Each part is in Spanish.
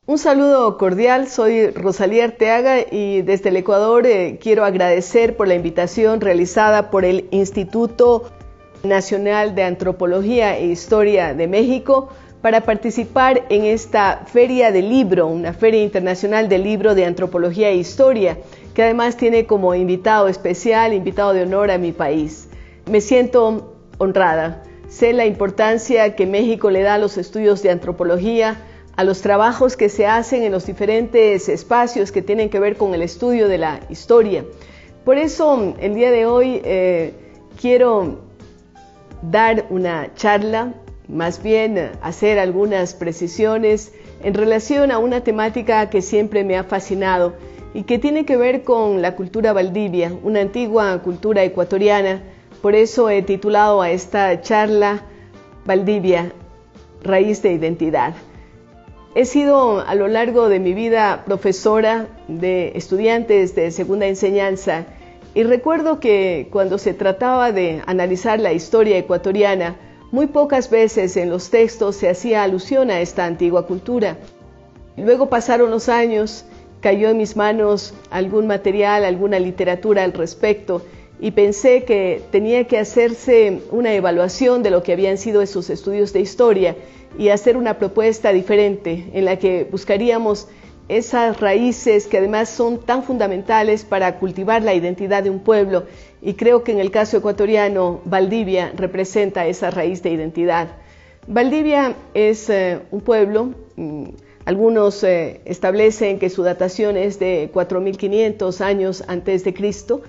Un saludo cordial, soy Rosalía Arteaga y desde el Ecuador quiero agradecer por la invitación realizada por el Instituto Nacional de Antropología e Historia de México para participar en esta Feria del Libro, una Feria Internacional del Libro de Antropología e Historia, que además tiene como invitado especial, invitado de honor a mi país. Me siento honrada, sé la importancia que México le da a los estudios de antropología, a los trabajos que se hacen en los diferentes espacios que tienen que ver con el estudio de la historia. Por eso, el día de hoy quiero dar una charla, más bien hacer algunas precisiones en relación a una temática que siempre me ha fascinado y que tiene que ver con la cultura Valdivia, una antigua cultura ecuatoriana. Por eso he titulado a esta charla Valdivia, raíz de identidad. He sido a lo largo de mi vida profesora de estudiantes de segunda enseñanza y recuerdo que cuando se trataba de analizar la historia ecuatoriana, muy pocas veces en los textos se hacía alusión a esta antigua cultura. Luego pasaron los años, cayó en mis manos algún material, alguna literatura al respecto y pensé que tenía que hacerse una evaluación de lo que habían sido esos estudios de historia y hacer una propuesta diferente en la que buscaríamos esas raíces que además son tan fundamentales para cultivar la identidad de un pueblo, y creo que en el caso ecuatoriano Valdivia representa esa raíz de identidad. Valdivia es un pueblo, algunos establecen que su datación es de 4500 años antes de Cristo.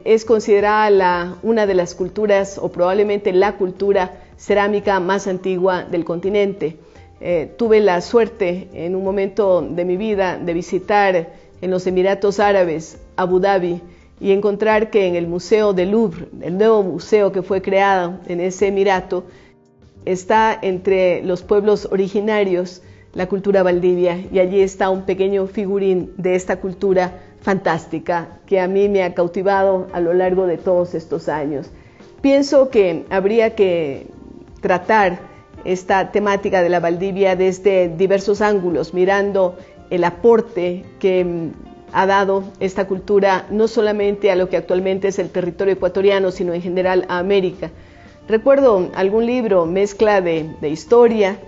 Es considerada una de las culturas, o probablemente la cultura cerámica más antigua del continente. Tuve la suerte en un momento de mi vida de visitar en los Emiratos Árabes, Abu Dhabi, y encontrar que en el Museo del Louvre, el nuevo museo que fue creado en ese emirato, está entre los pueblos originarios la cultura Valdivia, y allí está un pequeño figurín de esta cultura fantástica que a mí me ha cautivado a lo largo de todos estos años. Pienso que habría que tratar esta temática de la Valdivia desde diversos ángulos, mirando el aporte que ha dado esta cultura no solamente a lo que actualmente es el territorio ecuatoriano, sino en general a América. Recuerdo algún libro, mezcla de historia,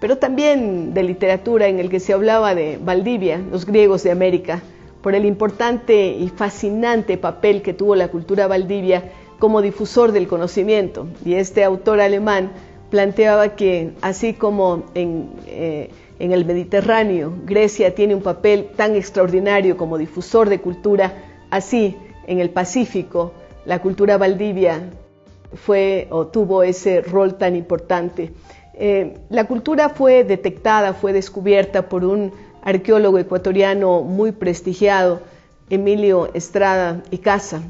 pero también de literatura, en el que se hablaba de Valdivia, los griegos de América, por el importante y fascinante papel que tuvo la cultura Valdivia como difusor del conocimiento. Y este autor alemán planteaba que así como en el Mediterráneo Grecia tiene un papel tan extraordinario como difusor de cultura, así en el Pacífico la cultura Valdivia fue o tuvo ese rol tan importante. La cultura fue detectada, fue descubierta por un arqueólogo ecuatoriano muy prestigiado, Emilio Estrada y Casa.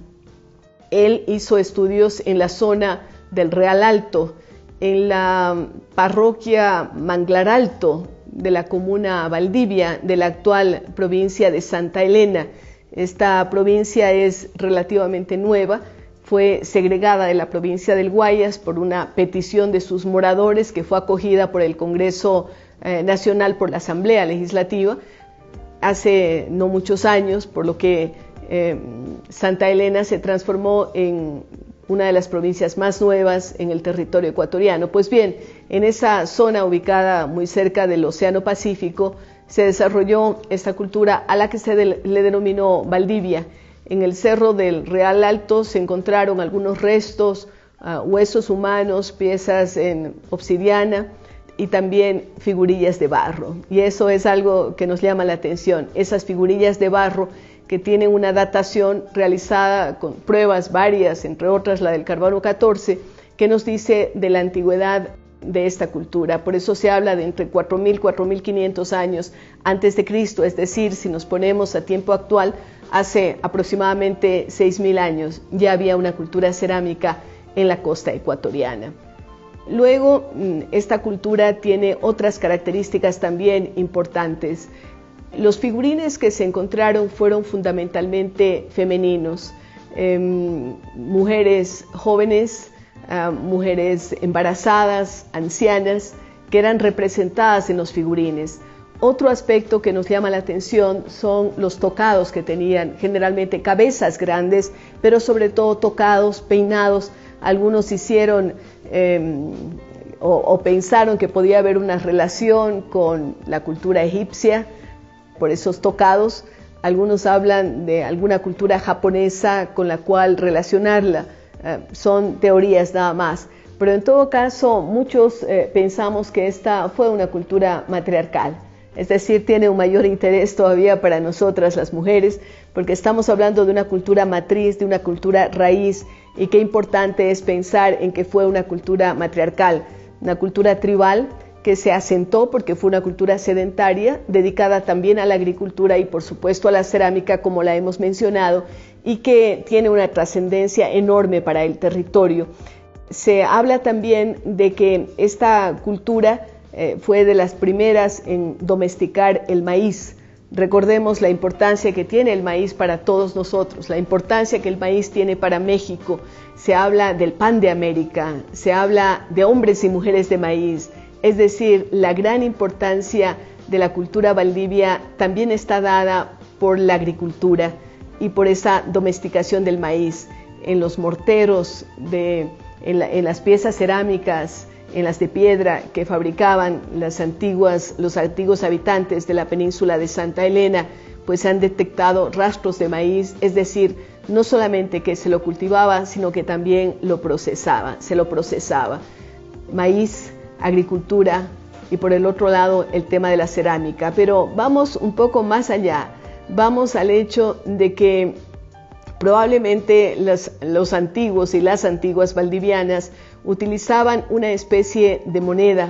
Él hizo estudios en la zona del Real Alto, en la parroquia Manglar Alto de la comuna Valdivia, de la actual provincia de Santa Elena. Esta provincia es relativamente nueva, fue segregada de la provincia del Guayas por una petición de sus moradores que fue acogida por el Congreso Nacional, por la Asamblea Legislativa, hace no muchos años, por lo que Santa Elena se transformó en una de las provincias más nuevas en el territorio ecuatoriano. Pues bien, en esa zona ubicada muy cerca del Océano Pacífico se desarrolló esta cultura a la que se le denominó Valdivia. En el Cerro del Real Alto se encontraron algunos restos, huesos humanos, piezas en obsidiana y también figurillas de barro. Y eso es algo que nos llama la atención, esas figurillas de barro que tienen una datación realizada con pruebas varias, entre otras la del carbono 14, que nos dice de la antigüedad de esta cultura. Por eso se habla de entre 4.000 y 4.500 años antes de Cristo, es decir, si nos ponemos a tiempo actual, hace aproximadamente 6.000 años ya había una cultura cerámica en la costa ecuatoriana. Luego, esta cultura tiene otras características también importantes. Los figurines que se encontraron fueron fundamentalmente femeninos, mujeres jóvenes, mujeres embarazadas, ancianas, que eran representadas en los figurines. Otro aspecto que nos llama la atención son los tocados que tenían, generalmente cabezas grandes, pero sobre todo tocados, peinados. Algunos hicieron o pensaron que podía haber una relación con la cultura egipcia por esos tocados. Algunos hablan de alguna cultura japonesa con la cual relacionarla. Son teorías nada más. Pero en todo caso, muchos pensamos que esta fue una cultura matriarcal. Es decir, tiene un mayor interés todavía para nosotras las mujeres, porque estamos hablando de una cultura matriz, de una cultura raíz, y qué importante es pensar en que fue una cultura matriarcal, una cultura tribal que se asentó porque fue una cultura sedentaria, dedicada también a la agricultura y por supuesto a la cerámica, como la hemos mencionado, y que tiene una trascendencia enorme para el territorio. Se habla también de que esta cultura fue de las primeras en domesticar el maíz. Recordemos la importancia que tiene el maíz para todos nosotros, la importancia que el maíz tiene para México. Se habla del pan de América, se habla de hombres y mujeres de maíz. Es decir, la gran importancia de la cultura valdivia también está dada por la agricultura y por esa domesticación del maíz. En los morteros, en las piezas cerámicas, en las de piedra que fabricaban los antiguos habitantes de la península de Santa Elena, pues se han detectado rastros de maíz, es decir, no solamente que se lo cultivaba, sino que también se lo procesaba. Maíz, agricultura y por el otro lado el tema de la cerámica. Pero vamos un poco más allá, vamos al hecho de que probablemente los antiguos y las antiguas valdivianas utilizaban una especie de moneda,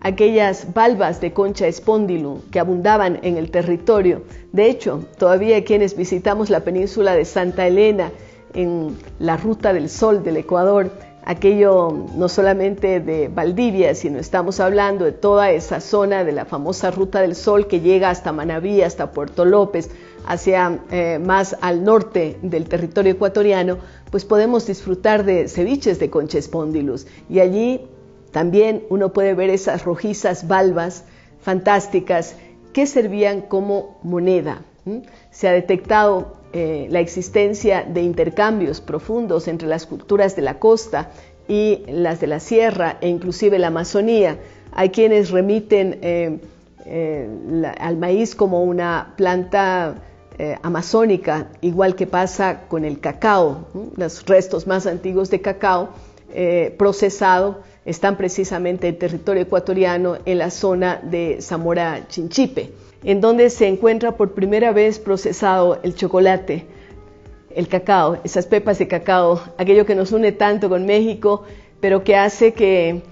aquellas valvas de concha espóndilo que abundaban en el territorio. De hecho, todavía quienes visitamos la península de Santa Elena, en la Ruta del Sol del Ecuador, aquello no solamente de Valdivia, sino estamos hablando de toda esa zona de la famosa Ruta del Sol que llega hasta Manabí, hasta Puerto López, hacia más al norte del territorio ecuatoriano, pues podemos disfrutar de ceviches de concha espóndilus. Y allí también uno puede ver esas rojizas valvas fantásticas que servían como moneda. Se ha detectado la existencia de intercambios profundos entre las culturas de la costa y las de la sierra e inclusive la Amazonía. Hay quienes remiten al maíz como una planta amazónica, igual que pasa con el cacao. Los restos más antiguos de cacao procesado están precisamente en territorio ecuatoriano, en la zona de Zamora Chinchipe, en donde se encuentra por primera vez procesado el chocolate, el cacao, esas pepas de cacao, aquello que nos une tanto con México, pero que hace que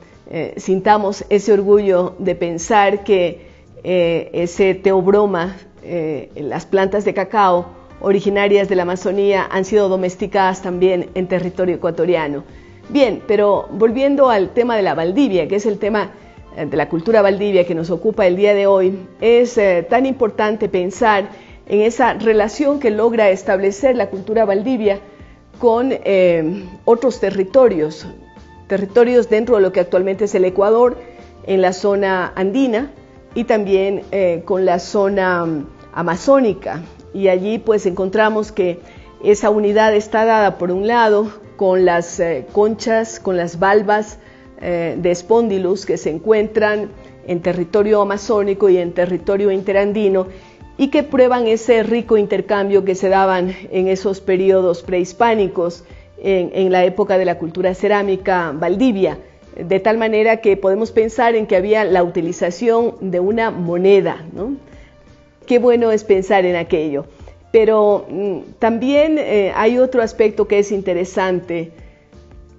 sintamos ese orgullo de pensar que ese teobroma, las plantas de cacao originarias de la Amazonía han sido domesticadas también en territorio ecuatoriano. Bien, pero volviendo al tema de la Valdivia, que es el tema de la cultura valdivia que nos ocupa el día de hoy, es tan importante pensar en esa relación que logra establecer la cultura valdivia con otros territorios dentro de lo que actualmente es el Ecuador, en la zona andina y también con la zona amazónica. Y allí pues encontramos que esa unidad está dada por un lado con las conchas, con las valvas de espóndilus que se encuentran en territorio amazónico y en territorio interandino y que prueban ese rico intercambio que se daban en esos periodos prehispánicos en la época de la cultura cerámica valdivia, de tal manera que podemos pensar en que había la utilización de una moneda, ¿no? Qué bueno es pensar en aquello. Pero también hay otro aspecto que es interesante.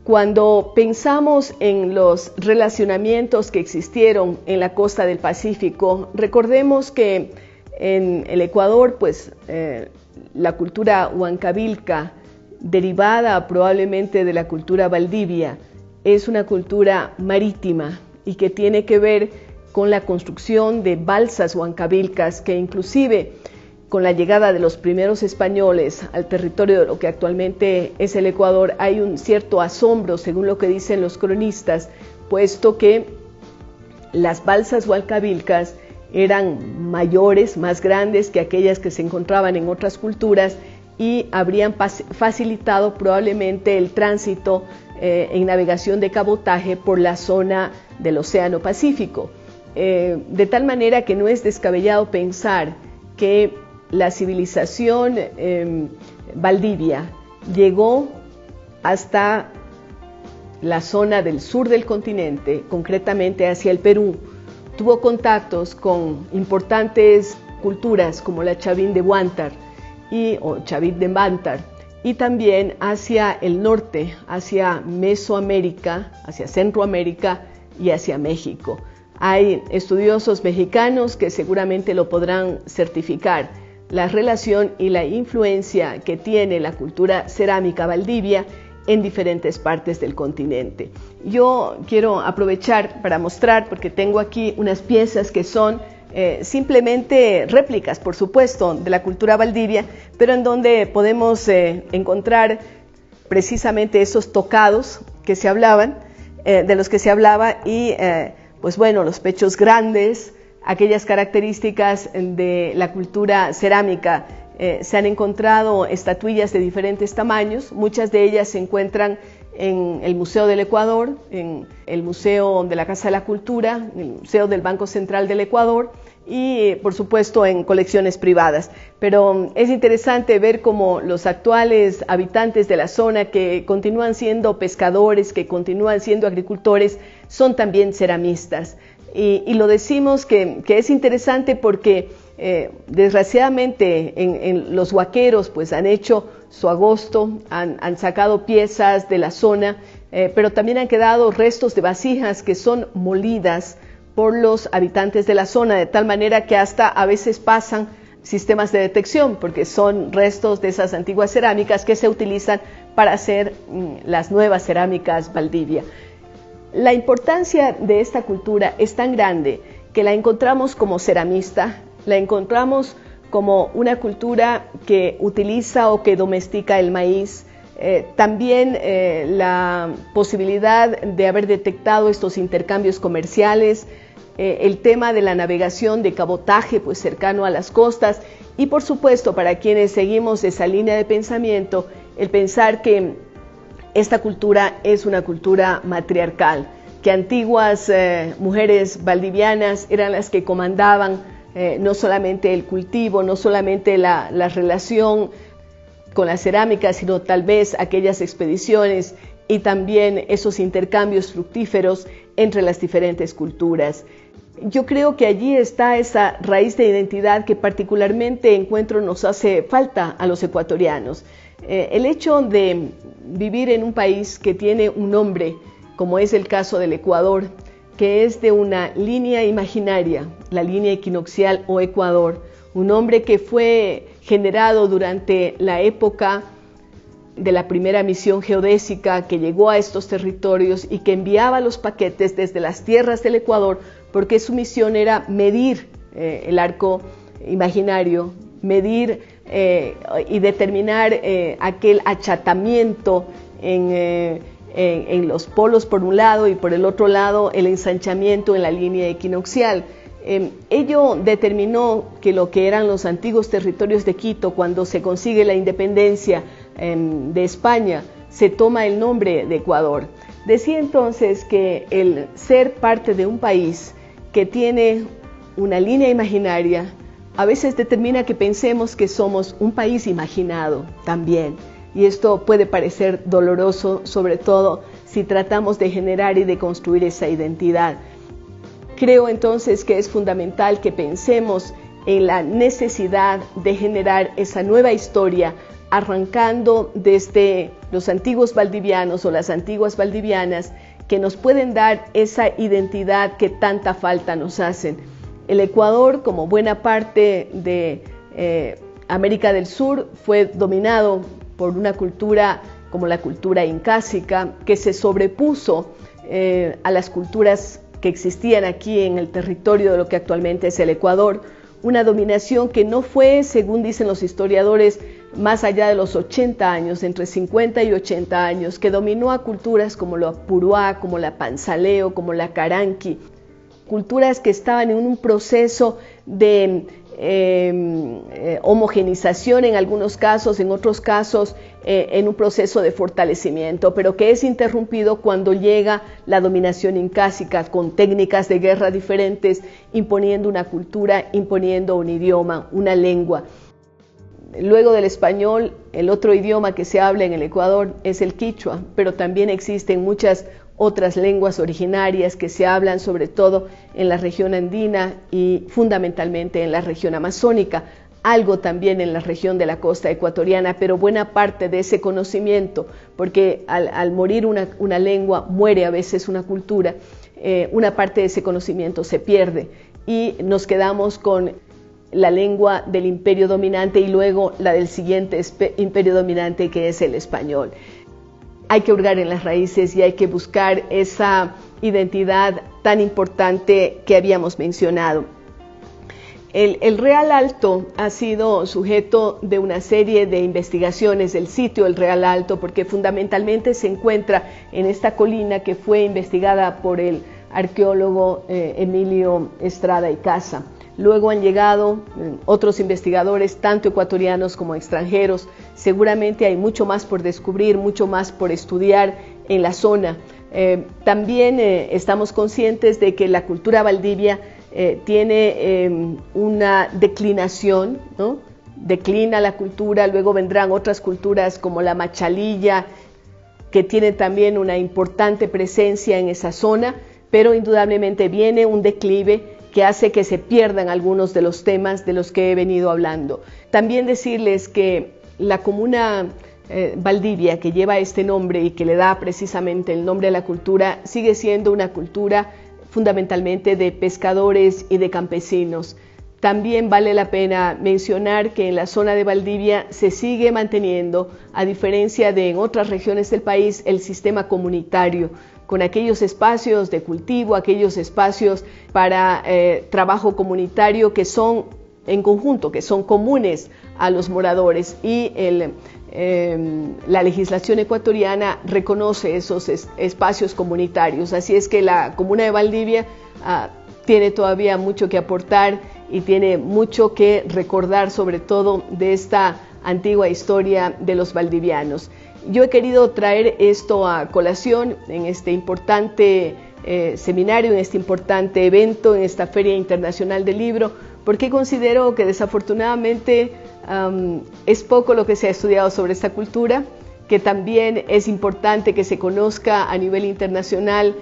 Cuando pensamos en los relacionamientos que existieron en la costa del Pacífico, recordemos que en el Ecuador, pues la cultura huancavilca, derivada probablemente de la cultura valdivia, es una cultura marítima y que tiene que ver con la construcción de balsas huancavilcas que inclusive con la llegada de los primeros españoles al territorio de lo que actualmente es el Ecuador, hay un cierto asombro, según lo que dicen los cronistas, puesto que las balsas huancavilcas eran mayores, más grandes que aquellas que se encontraban en otras culturas y habrían facilitado probablemente el tránsito en navegación de cabotaje por la zona del Océano Pacífico. De tal manera que no es descabellado pensar que la civilización Valdivia llegó hasta la zona del sur del continente, concretamente hacia el Perú. Tuvo contactos con importantes culturas como la Chavín de Huántar o Chavín de Bántar, y también hacia el norte, hacia Mesoamérica, hacia Centroamérica y hacia México. Hay estudiosos mexicanos que seguramente lo podrán certificar, la relación y la influencia que tiene la cultura cerámica Valdivia en diferentes partes del continente. Yo quiero aprovechar para mostrar, porque tengo aquí unas piezas que son simplemente réplicas, por supuesto, de la cultura Valdivia, pero en donde podemos encontrar precisamente esos tocados que se hablaban, de los que se hablaba, y pues bueno, los pechos grandes, aquellas características de la cultura cerámica. Se han encontrado estatuillas de diferentes tamaños, muchas de ellas se encuentran en el Museo del Ecuador, en el Museo de la Casa de la Cultura, en el Museo del Banco Central del Ecuador y por supuesto en colecciones privadas. Pero es interesante ver cómo los actuales habitantes de la zona, que continúan siendo pescadores, que continúan siendo agricultores, son también ceramistas. Y lo decimos que es interesante porque desgraciadamente en los huaqueros pues han hecho su agosto, han sacado piezas de la zona, pero también han quedado restos de vasijas que son molidas por los habitantes de la zona, de tal manera que hasta a veces pasan sistemas de detección, porque son restos de esas antiguas cerámicas que se utilizan para hacer las nuevas cerámicas Valdivia. La importancia de esta cultura es tan grande que la encontramos como ceramista, la encontramos como una cultura que utiliza o que domestica el maíz, también la posibilidad de haber detectado estos intercambios comerciales, el tema de la navegación de cabotaje pues cercano a las costas, y por supuesto para quienes seguimos esa línea de pensamiento, el pensar que esta cultura es una cultura matriarcal, que antiguas mujeres valdivianas eran las que comandaban no solamente el cultivo, no solamente la relación con la cerámica, sino tal vez aquellas expediciones y también esos intercambios fructíferos entre las diferentes culturas. Yo creo que allí está esa raíz de identidad que particularmente encuentro nos hace falta a los ecuatorianos. El hecho de vivir en un país que tiene un nombre, como es el caso del Ecuador, que es de una línea imaginaria, la línea equinoccial o Ecuador, un nombre que fue generado durante la época de la primera misión geodésica que llegó a estos territorios y que enviaba los paquetes desde las tierras del Ecuador, porque su misión era medir el arco imaginario, medir y determinar aquel achatamiento en los polos por un lado y por el otro lado el ensanchamiento en la línea equinoccial. Ello determinó que lo que eran los antiguos territorios de Quito, cuando se consigue la independencia de España, se toma el nombre de Ecuador. Decía entonces que el ser parte de un país que tiene una línea imaginaria a veces determina que pensemos que somos un país imaginado también. Y esto puede parecer doloroso, sobre todo si tratamos de generar y de construir esa identidad. Creo entonces que es fundamental que pensemos en la necesidad de generar esa nueva historia, arrancando desde los antiguos valdivianos o las antiguas valdivianas, que nos pueden dar esa identidad que tanta falta nos hacen. El Ecuador, como buena parte de América del Sur, fue dominado por una cultura como la cultura incásica, que se sobrepuso a las culturas que existían aquí en el territorio de lo que actualmente es el Ecuador, una dominación que no fue, según dicen los historiadores, más allá de los 80 años, entre 50 y 80 años, que dominó a culturas como la Puruá, como la Panzaleo, como la Caranqui, culturas que estaban en un proceso de homogenización en algunos casos, en otros casos en un proceso de fortalecimiento, pero que es interrumpido cuando llega la dominación incásica con técnicas de guerra diferentes, imponiendo una cultura, imponiendo un idioma, una lengua. Luego del español, el otro idioma que se habla en el Ecuador es el quichua, pero también existen muchas otras lenguas originarias que se hablan sobre todo en la región andina y fundamentalmente en la región amazónica, algo también en la región de la costa ecuatoriana, pero buena parte de ese conocimiento, porque al morir una lengua, muere a veces una cultura, una parte de ese conocimiento se pierde y nos quedamos con la lengua del imperio dominante y luego la del siguiente imperio dominante, que es el español. Hay que hurgar en las raíces y hay que buscar esa identidad tan importante que habíamos mencionado. El Real Alto ha sido sujeto de una serie de investigaciones del sitio del Real Alto, porque fundamentalmente se encuentra en esta colina que fue investigada por el arqueólogo Emilio Estrada y Casa. Luego han llegado otros investigadores, tanto ecuatorianos como extranjeros. Seguramente hay mucho más por descubrir, mucho más por estudiar en la zona. También estamos conscientes de que la cultura valdivia tiene una declinación, ¿no? Declina la cultura, luego vendrán otras culturas como la machalilla, que tiene también una importante presencia en esa zona, pero indudablemente viene un declive que hace que se pierdan algunos de los temas de los que he venido hablando. También decirles que la comuna Valdivia, que lleva este nombre y que le da precisamente el nombre a la cultura, sigue siendo una cultura fundamentalmente de pescadores y de campesinos. También vale la pena mencionar que en la zona de Valdivia se sigue manteniendo, a diferencia de en otras regiones del país, el sistema comunitario, con aquellos espacios de cultivo, aquellos espacios para trabajo comunitario que son en conjunto, que son comunes a los moradores, y la legislación ecuatoriana reconoce esos espacios comunitarios. Así es que la comuna de Valdivia tiene todavía mucho que aportar y tiene mucho que recordar, sobre todo de esta antigua historia de los valdivianos. Yo he querido traer esto a colación en este importante seminario, en este importante evento, en esta Feria Internacional del Libro, porque considero que desafortunadamente es poco lo que se ha estudiado sobre esta cultura, que también es importante que se conozca a nivel internacional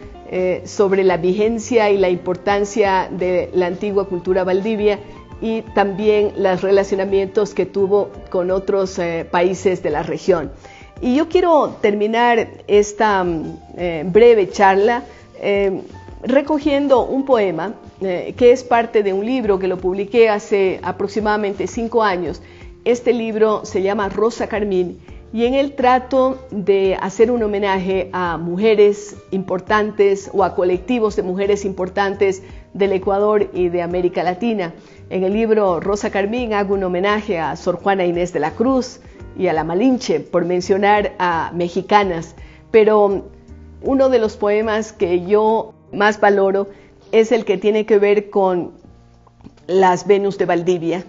sobre la vigencia y la importancia de la antigua cultura valdivia y también los relacionamientos que tuvo con otros países de la región. Y yo quiero terminar esta breve charla recogiendo un poema que es parte de un libro que lo publiqué hace aproximadamente 5 años. Este libro se llama Rosa Carmín y en él trato de hacer un homenaje a mujeres importantes o a colectivos de mujeres importantes del Ecuador y de América Latina. En el libro Rosa Carmín hago un homenaje a Sor Juana Inés de la Cruz y a la Malinche, por mencionar a mexicanas, pero uno de los poemas que yo más valoro es el que tiene que ver con las Venus de Valdivia,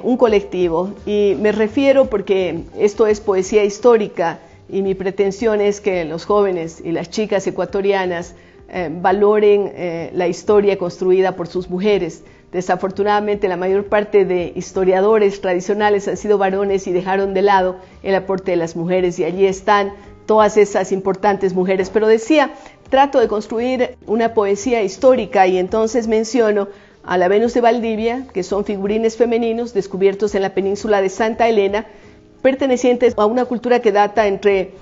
un colectivo, y me refiero porque esto es poesía histórica y mi pretensión es que los jóvenes y las chicas ecuatorianas valoren la historia construida por sus mujeres. Desafortunadamente la mayor parte de historiadores tradicionales han sido varones y dejaron de lado el aporte de las mujeres, y allí están todas esas importantes mujeres. Pero decía, trato de construir una poesía histórica y entonces menciono a la Venus de Valdivia, que son figurines femeninos descubiertos en la península de Santa Elena, pertenecientes a una cultura que data entre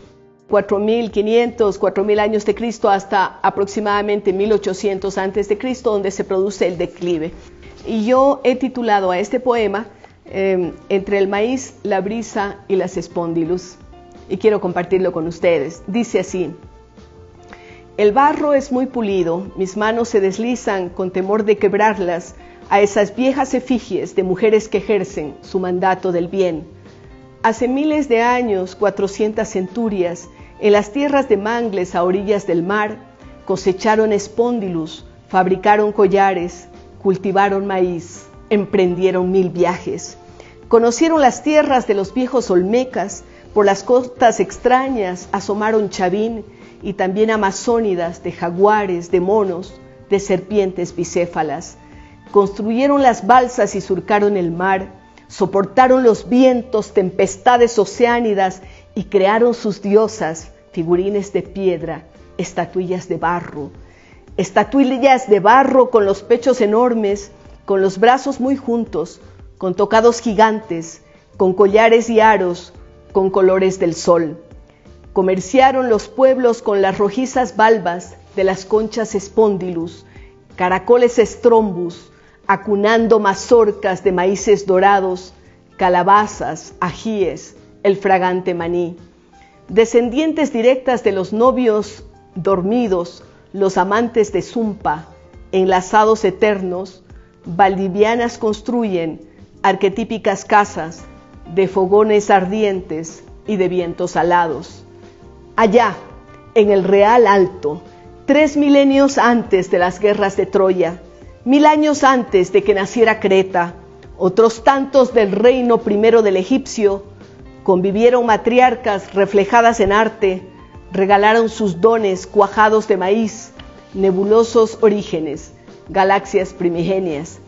4.500, 4.000 años de Cristo hasta aproximadamente 1.800 antes de Cristo, donde se produce el declive. Y yo he titulado a este poema Entre el maíz, la brisa y las espóndilus, y quiero compartirlo con ustedes. Dice así: el barro es muy pulido, mis manos se deslizan con temor de quebrarlas a esas viejas efigies de mujeres que ejercen su mandato del bien. Hace miles de años, 400 centurias, en las tierras de mangles a orillas del mar, cosecharon espóndilus, fabricaron collares, cultivaron maíz, emprendieron 1000 viajes. Conocieron las tierras de los viejos olmecas, por las costas extrañas asomaron chavín y también amazónidas de jaguares, de monos, de serpientes bicéfalas. Construyeron las balsas y surcaron el mar, soportaron los vientos, tempestades oceánidas y crearon sus diosas, figurines de piedra, estatuillas de barro con los pechos enormes, con los brazos muy juntos, con tocados gigantes, con collares y aros, con colores del sol. Comerciaron los pueblos con las rojizas valvas de las conchas espondilus, caracoles estrombus, acunando mazorcas de maíces dorados, calabazas, ajíes, el fragante maní. Descendientes directas de los novios dormidos, los amantes de Zumpa, enlazados eternos, valdivianas construyen arquetípicas casas de fogones ardientes y de vientos alados. Allá, en el Real Alto, 3 milenios antes de las guerras de Troya, 1000 años antes de que naciera Creta, otros tantos del reino primero del egipcio, convivieron matriarcas reflejadas en arte, regalaron sus dones cuajados de maíz, nebulosos orígenes, galaxias primigenias.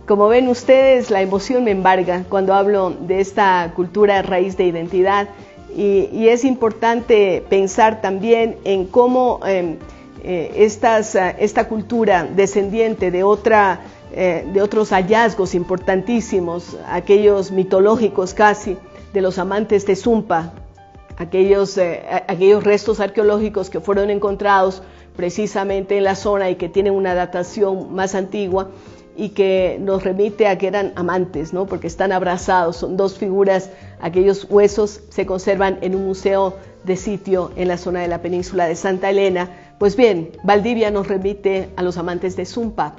Como ven ustedes, la emoción me embarga cuando hablo de esta cultura raíz de identidad y es importante pensar también en cómo esta cultura descendiente de otros hallazgos importantísimos, aquellos mitológicos casi, de los amantes de Zumpa, aquellos restos arqueológicos que fueron encontrados precisamente en la zona y que tienen una datación más antigua y que nos remite a que eran amantes, ¿no? Porque están abrazados, son dos figuras, aquellos huesos se conservan en un museo de sitio en la zona de la península de Santa Elena. Pues bien, Valdivia nos remite a los amantes de Zumpa,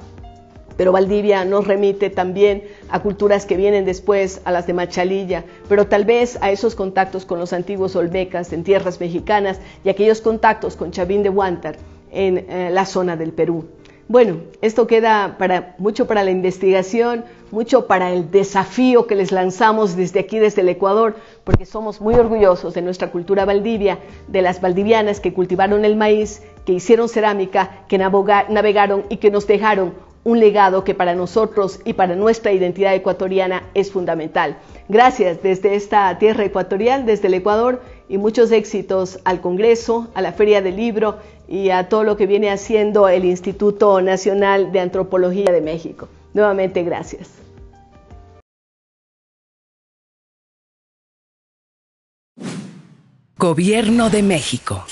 pero Valdivia nos remite también a culturas que vienen después, a las de Machalilla, pero tal vez a esos contactos con los antiguos olmecas en tierras mexicanas y aquellos contactos con Chavín de Huántar en la zona del Perú. Bueno, esto queda mucho para la investigación, mucho para el desafío que les lanzamos desde aquí, desde el Ecuador, porque somos muy orgullosos de nuestra cultura valdivia, de las valdivianas que cultivaron el maíz, que hicieron cerámica, que navegaron y que nos dejaron un legado que para nosotros y para nuestra identidad ecuatoriana es fundamental. Gracias desde esta tierra ecuatorial, desde el Ecuador, y muchos éxitos al Congreso, a la Feria del Libro y a todo lo que viene haciendo el Instituto Nacional de Antropología de México. Nuevamente, gracias. Gobierno de México.